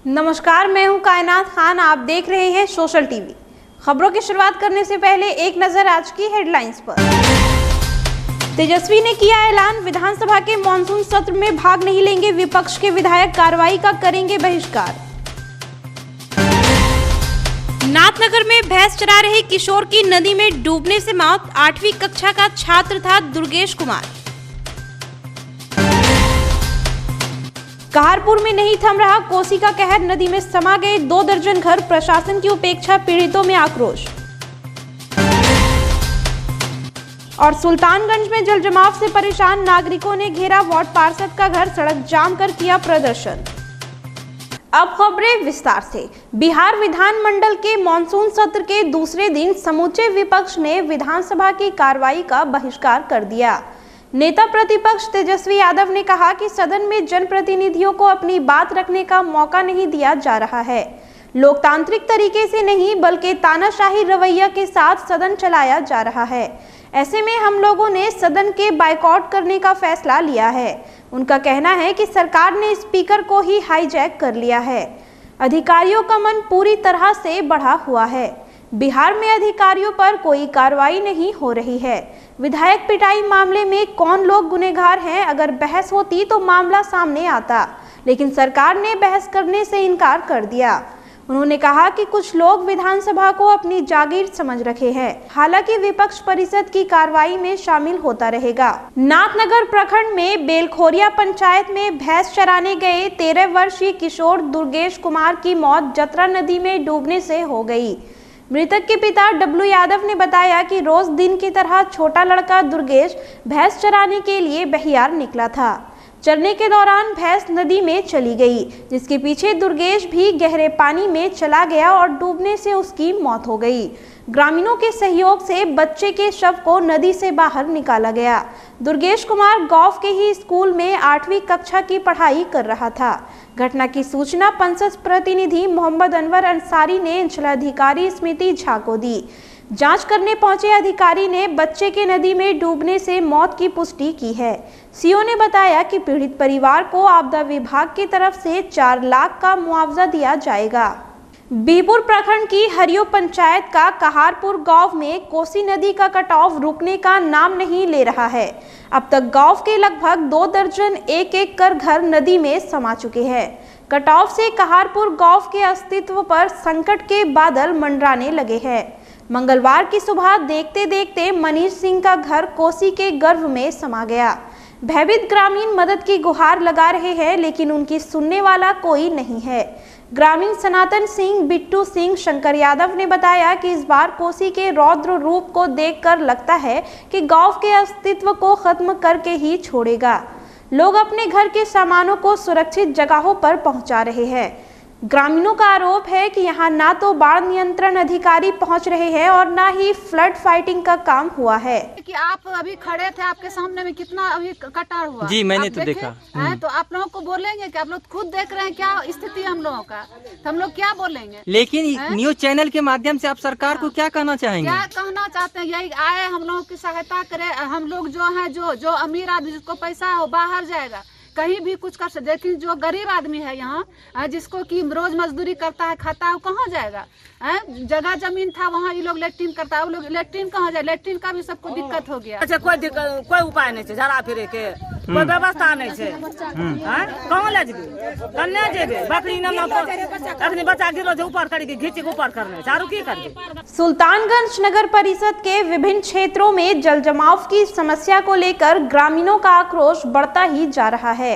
नमस्कार, मैं हूं कायनात खान। आप देख रहे हैं सोशल टीवी। खबरों की शुरुआत करने से पहले एक नजर आज की हेडलाइंस पर। तेजस्वी ने किया ऐलान, विधानसभा के मॉनसून सत्र में भाग नहीं लेंगे विपक्ष के विधायक, कार्रवाई का करेंगे बहिष्कार। नाथनगर में भैंस चरा रहे किशोर की नदी में डूबने से मौत। 8वीं कक्षा का छात्र था दुर्गेश कुमार। कहारपुर में नहीं थम रहा कोसी का कहर, नदी में समा गए 2 दर्जन घर, प्रशासन की उपेक्षा, पीड़ितों में आक्रोश। और सुल्तानगंज में जलजमाव से परेशान नागरिकों ने घेरा वार्ड पार्षद का घर, सड़क जाम कर किया प्रदर्शन। अब खबरें विस्तार से। बिहार विधानमंडल के मॉनसून सत्र के दूसरे दिन समूचे विपक्ष ने विधानसभा की कार्रवाई का बहिष्कार कर दिया। नेता प्रतिपक्ष तेजस्वी यादव ने कहा कि सदन में जनप्रतिनिधियों को अपनी बात रखने का मौका नहीं दिया जा रहा है। लोकतांत्रिक तरीके से नहीं बल्कि तानाशाही रवैया के साथ सदन चलाया जा रहा है। ऐसे में हम लोगों ने सदन के बायकॉट करने का फैसला लिया है। उनका कहना है कि सरकार ने स्पीकर को ही हाईजैक कर लिया है। अधिकारियों का मन पूरी तरह से बढ़ा हुआ है। बिहार में अधिकारियों पर कोई कार्रवाई नहीं हो रही है। विधायक पिटाई मामले में कौन लोग गुनहगार हैं? अगर बहस होती तो मामला सामने आता, लेकिन सरकार ने बहस करने से इनकार कर दिया। उन्होंने कहा कि कुछ लोग विधानसभा को अपनी जागीर समझ रखे हैं। हालांकि विपक्ष परिषद की कार्रवाई में शामिल होता रहेगा। नाथनगर प्रखंड में बेलखोरिया पंचायत में भैंस चराने गए 13 वर्षीय किशोर दुर्गेश कुमार की मौत जतरा नदी में डूबने से हो गई। मृतक के पिता डब्लू यादव ने बताया कि रोज दिन की तरह छोटा लड़का दुर्गेश भैंस चराने के लिए बहियार निकला था। चरने के दौरान भैंस नदी में चली गई, जिसके पीछे दुर्गेश भी गहरे पानी में चला गया और डूबने से उसकी मौत हो गई। ग्रामीणों के सहयोग से बच्चे के शव को नदी से बाहर निकाला गया। दुर्गेश कुमार गांव के ही स्कूल में 8वीं कक्षा की पढ़ाई कर रहा था। घटना की सूचना पंचायत प्रतिनिधि मोहम्मद अनवर अंसारी ने अंचलाधिकारी स्मृति झा को दी। जांच करने पहुंचे अधिकारी ने बच्चे के नदी में डूबने से मौत की पुष्टि की है। सीओ ने बताया कि पीड़ित परिवार को आपदा विभाग की तरफ से 4 लाख का मुआवजा दिया जाएगा। बीरपुर प्रखंड की हरियो पंचायत का कहारपुर गांव में कोसी नदी का कटाव रुकने का नाम नहीं ले रहा है। अब तक गांव के लगभग 2 दर्जन एक कर घर नदी में समा चुके हैं। कटाव से कहारपुर गांव के अस्तित्व पर संकट के बादल मंडराने लगे हैं। मंगलवार की सुबह देखते देखते मनीष सिंह का घर कोसी के गर्भ में समा गया। भयभीत ग्रामीण मदद की गुहार लगा रहे हैं, लेकिन उनकी सुनने वाला कोई नहीं है। ग्रामीण सनातन सिंह, बिट्टू सिंह, शंकर यादव ने बताया कि इस बार कोसी के रौद्र रूप को देखकर लगता है कि गांव के अस्तित्व को खत्म करके ही छोड़ेगा। लोग अपने घर के सामानों को सुरक्षित जगहों पर पहुंचा रहे हैं। ग्रामीणों का आरोप है कि यहां ना तो बाढ़ नियंत्रण अधिकारी पहुंच रहे हैं और ना ही फ्लड फाइटिंग का काम हुआ है। कि आप अभी खड़े थे, आपके सामने में कितना अभी कटार हुआ। जी मैंने तो देखा। तो आप लोगों को बोलेंगे कि आप लोग खुद देख रहे हैं क्या स्थिति हम लोगों का, तो हम लोग क्या बोलेंगे। लेकिन न्यूज चैनल के माध्यम से आप सरकार को क्या कहना चाहेंगे? क्या कहना चाहते हैं, यही आए हम लोगों की सहायता करे। हम लोग जो है जो अमीर आदमी जिसको पैसा है वो बाहर जाएगा, कहीं भी कुछ कर सकते, लेकिन जो गरीब आदमी है यहाँ जिसको कि रोज मजदूरी करता है, खाता है, वो कहाँ जाएगा। जगह जमीन था वहाँ ये लोग लेट्रिन करता है, वो लोग लेट्रिन कहाँ जाए, लेट्रिन का भी सबको दिक्कत हो गया। अच्छा, कोई उपाय नहीं है, झाड़ा फिरे के कोई व्यवस्था नहीं है। कहाँ ले जेबे, कन्या जेबे, बकरी अपने बच्चा गिरो जो ऊपर करके घींचे ऊपर करने चारू की करके। सुल्तानगंज नगर परिषद के विभिन्न क्षेत्रों में जल जमाव की समस्या को लेकर ग्रामीणों का आक्रोश बढ़ता ही जा रहा है।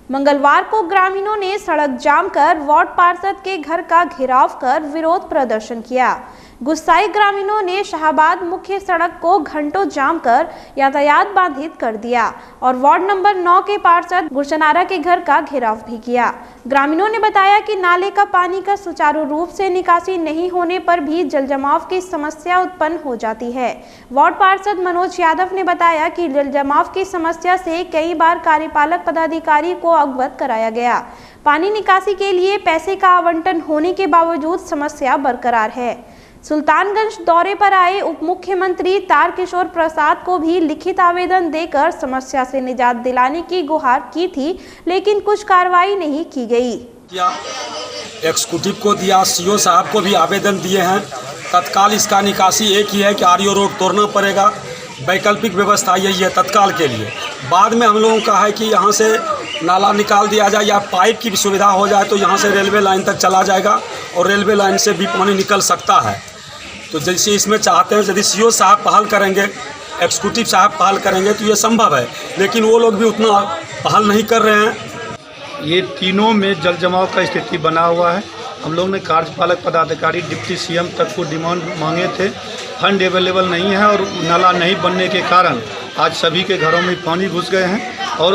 मंगलवार को ग्रामीणों ने सड़क जाम कर वार्ड पार्षद के घर का घेराव कर विरोध प्रदर्शन किया। गुस्साए ग्रामीणों ने शाहबाद मुख्य सड़क को घंटों जाम कर यातायात बाधित कर दिया और वार्ड नंबर 9 के पार्षद गुरचनारा के घर का घेराव भी किया। ग्रामीणों ने बताया कि नाले का पानी का सुचारू रूप से निकासी नहीं होने पर भी जल जमाव की समस्या उत्पन्न हो जाती है। वार्ड पार्षद मनोज यादव ने बताया कि जल जमाव की समस्या से कई बार कार्यपालक पदाधिकारी को अवगत कराया गया। पानी निकासी के लिए पैसे का आवंटन होने के बावजूद समस्या बरकरार है। सुल्तानगंज दौरे पर आए उप मुख्यमंत्री तारकिशोर प्रसाद को भी लिखित आवेदन देकर समस्या से निजात दिलाने की गुहार की थी, लेकिन कुछ कार्रवाई नहीं की गई। एग्जीक्यूटिव को दिया, सीओ साहब को भी आवेदन दिए हैं। तत्काल इसका निकासी एक ही है कि आरओ रोड तोड़ना पड़ेगा। वैकल्पिक व्यवस्था यही है तत्काल के लिए। बाद में हम लोगों का है कि यहाँ से नाला निकाल दिया जाए या पाइप की भी सुविधा हो जाए तो यहाँ से रेलवे लाइन तक चला जाएगा और रेलवे लाइन से भी पानी निकल सकता है। तो जैसे इसमें चाहते हैं यदि सीओ साहब पहल करेंगे, एग्जीक्यूटिव साहब पहल करेंगे तो ये संभव है, लेकिन वो लोग भी उतना पहल नहीं कर रहे हैं। ये तीनों में जल जमाव का स्थिति बना हुआ है। हम लोग ने कार्यपालक पदाधिकारी डिप्टी सीएम तक को डिमांड मांगे थे, फंड अवेलेबल नहीं है और नाला नहीं बनने के कारण आज सभी के घरों में पानी घुस गए हैं और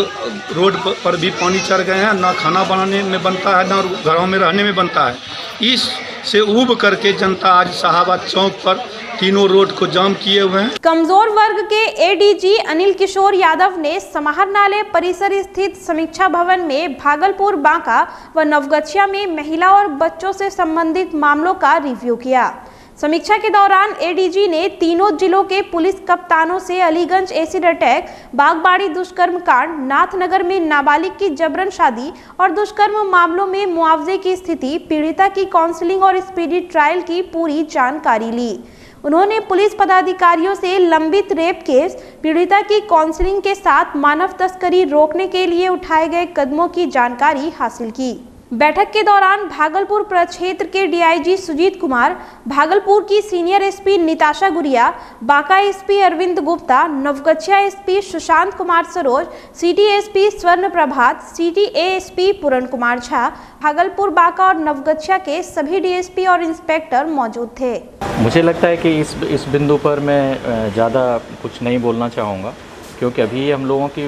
रोड पर भी पानी चढ़ गए हैं। ना खाना बनाने में बनता है, ना घरों में रहने में बनता है। इस से ऊब करके जनता आज शाहबाद चौक पर तीनों रोड को जाम किए हुए हैं। कमजोर वर्ग के एडीजी अनिल किशोर यादव ने समाहरणालय परिसर स्थित समीक्षा भवन में भागलपुर, बांका व नवगछिया में महिला और बच्चों से संबंधित मामलों का रिव्यू किया। समीक्षा के दौरान एडीजी ने तीनों जिलों के पुलिस कप्तानों से अलीगंज एसिड अटैक, बागबाड़ी दुष्कर्म कांड, नाथनगर में नाबालिग की जबरन शादी और दुष्कर्म मामलों में मुआवजे की स्थिति, पीड़िता की काउंसलिंग और स्पीडी ट्रायल की पूरी जानकारी ली। उन्होंने पुलिस पदाधिकारियों से लंबित रेप केस, पीड़िता की काउंसलिंग के साथ मानव तस्करी रोकने के लिए उठाए गए कदमों की जानकारी हासिल की। बैठक के दौरान भागलपुर प्रक्षेत्र के डीआईजी सुजीत कुमार, भागलपुर की senior SP Nitasha Guriya, Banka SP Arvind Gupta, Naugachia SP Sushant Kumar Saroj, city SP Swarn Prabhat, city ASP Puran Kumar Jha, Bhagalpur, Banka और नवगछिया के सभी डीएसपी और इंस्पेक्टर मौजूद थे। मुझे लगता है कि इस बिंदु पर मैं ज़्यादा कुछ नहीं बोलना चाहूँगा, क्योंकि अभी हम लोगों की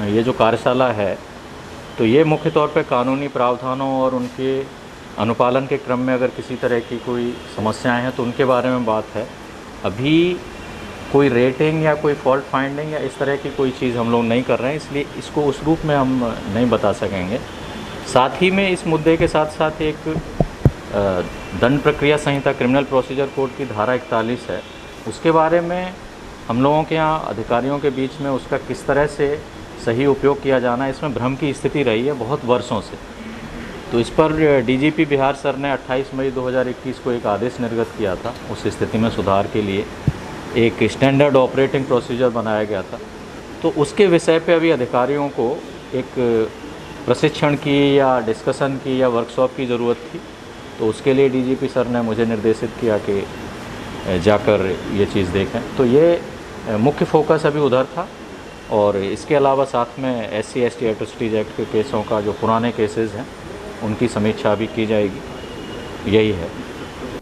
ये जो कार्यशाला है तो ये मुख्य तौर पर कानूनी प्रावधानों और उनके अनुपालन के क्रम में अगर किसी तरह की कोई समस्याएं हैं तो उनके बारे में बात है। अभी कोई रेटिंग या कोई फॉल्ट फाइंडिंग या इस तरह की कोई चीज़ हम लोग नहीं कर रहे हैं, इसलिए इसको उस रूप में हम नहीं बता सकेंगे। साथ ही में इस मुद्दे के साथ साथ एक दंड प्रक्रिया संहिता क्रिमिनल प्रोसीजर कोड की धारा 41 है, उसके बारे में हम लोगों के यहाँ अधिकारियों के बीच में उसका किस तरह से सही उपयोग किया जाना, इसमें भ्रम की स्थिति रही है बहुत वर्षों से। तो इस पर डीजीपी बिहार सर ने 28 मई 2021 को एक आदेश निर्गत किया था। उस स्थिति में सुधार के लिए एक स्टैंडर्ड ऑपरेटिंग प्रोसीजर बनाया गया था। तो उसके विषय पे अभी अधिकारियों को एक प्रशिक्षण की या डिस्कशन की या वर्कशॉप की ज़रूरत थी। तो उसके लिए डीजीपी सर ने मुझे निर्देशित किया कि जाकर ये चीज़ देखें। तो ये मुख्य फोकस अभी उधर था। और इसके अलावा साथ में SC/ST एट्रोसिटीज एक्ट के केसों का जो पुराने केसेस हैं उनकी समीक्षा भी की जाएगी। यही है।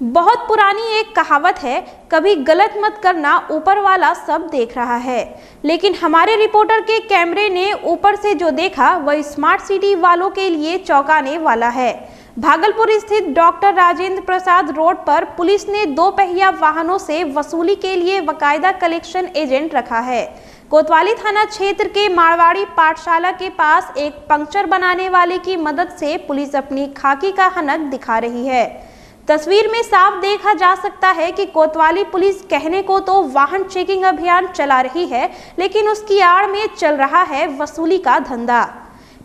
बहुत पुरानी एक कहावत है, कभी गलत मत करना, ऊपर वाला सब देख रहा है। लेकिन हमारे रिपोर्टर के कैमरे ने ऊपर से जो देखा वह स्मार्ट सिटी वालों के लिए चौंकाने वाला है। भागलपुर स्थित डॉक्टर राजेंद्र प्रसाद रोड पर पुलिस ने 2 पहिया वाहनों से वसूली के लिए बाकायदा कलेक्शन एजेंट रखा है। कोतवाली थाना क्षेत्र के मारवाड़ी पाठशाला के पास एक पंक्चर बनाने वाले की मदद से पुलिस अपनी खाकी का हनक दिखा रही है। तस्वीर में साफ देखा जा सकता है कि कोतवाली पुलिस कहने को तो वाहन चेकिंग अभियान चला रही है, लेकिन उसकी आड़ में चल रहा है वसूली का धंधा।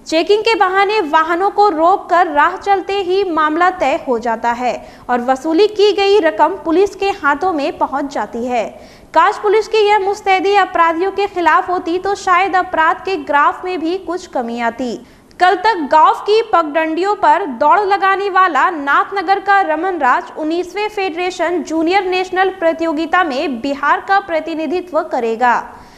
चेकिंग के बहाने वाहनों को रोककर राह चलते ही मामला तय हो जाता है और वसूली की गई रकम पुलिस के हाथों में पहुंच जाती है। काश पुलिस की यह मुस्तैदी अपराधियों के खिलाफ होती तो शायद अपराध के ग्राफ में भी कुछ कमी आती। कल तक गांव की पगडंडियों पर दौड़ लगाने वाला नाथनगर का रमन राज 19वें फेडरेशन जूनियर नेशनल प्रतियोगिता में बिहार का प्रतिनिधित्व करेगा।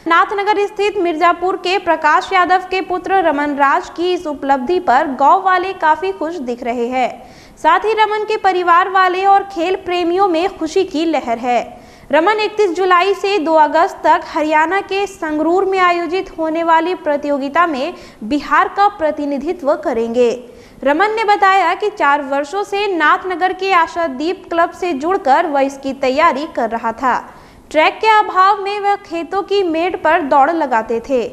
नाथनगर स्थित मिर्जापुर के प्रकाश यादव के पुत्र रमन राज की इस उपलब्धि पर गांव वाले काफी खुश दिख रहे हैं। साथ ही रमन के परिवार वाले और खेल प्रेमियों में खुशी की लहर है। रमन 31 जुलाई से 2 अगस्त तक हरियाणा के संगरूर में आयोजित होने वाली प्रतियोगिता में बिहार का प्रतिनिधित्व करेंगे। रमन ने बताया कि 4 वर्षों से नाथनगर के आशादीप क्लब से जुड़कर वह इसकी तैयारी कर रहा था। ट्रैक के अभाव में वह खेतों की मेड़ पर दौड़ लगाते थे।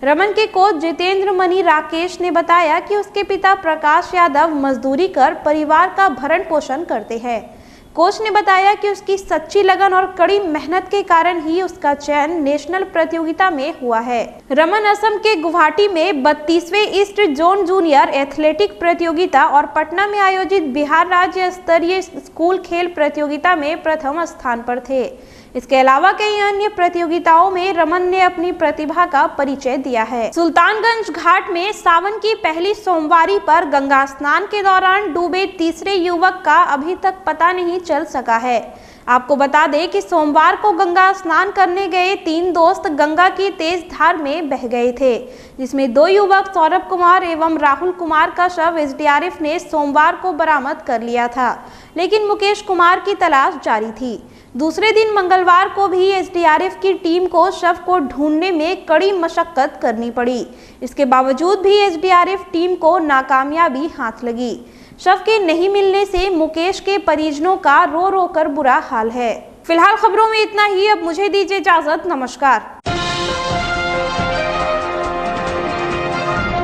रमन के कोच जितेंद्र मणि राकेश ने बताया कि उसके पिता प्रकाश यादव मजदूरी कर परिवार का भरण पोषण करते हैं। कोच ने बताया कि उसकी सच्ची लगन और कड़ी मेहनत के कारण ही उसका चयन नेशनल प्रतियोगिता में हुआ है। रमन असम के गुवाहाटी में 32वें ईस्ट जोन जूनियर एथलेटिक प्रतियोगिता और पटना में आयोजित बिहार राज्य स्तरीय स्कूल खेल प्रतियोगिता में प्रथम स्थान पर थे। इसके अलावा कई अन्य प्रतियोगिताओं में रमन ने अपनी प्रतिभा का परिचय दिया है। सुल्तानगंज घाट में सावन की पहली सोमवारी पर गंगा स्नान के दौरान डूबे तीसरे युवक का अभी तक पता नहीं चल सका है। आपको बता दें कि सोमवार को गंगा स्नान करने गए 3 दोस्त गंगा की तेज धार में बह गए थे, जिसमें 2 युवक सौरभ कुमार एवं राहुल कुमार का शव एसडीआरएफ ने सोमवार को बरामद कर लिया था, लेकिन मुकेश कुमार की तलाश जारी थी। दूसरे दिन मंगलवार को भी एसडीआरएफ की टीम को शव को ढूंढने में कड़ी मशक्कत करनी पड़ी। इसके बावजूद भी एसडीआरएफ टीम को नाकामयाबी हाथ लगी। शव के नहीं मिलने से मुकेश के परिजनों का रो रो कर बुरा हाल है। फिलहाल खबरों में इतना ही। अब मुझे दीजिए इजाजत। नमस्कार।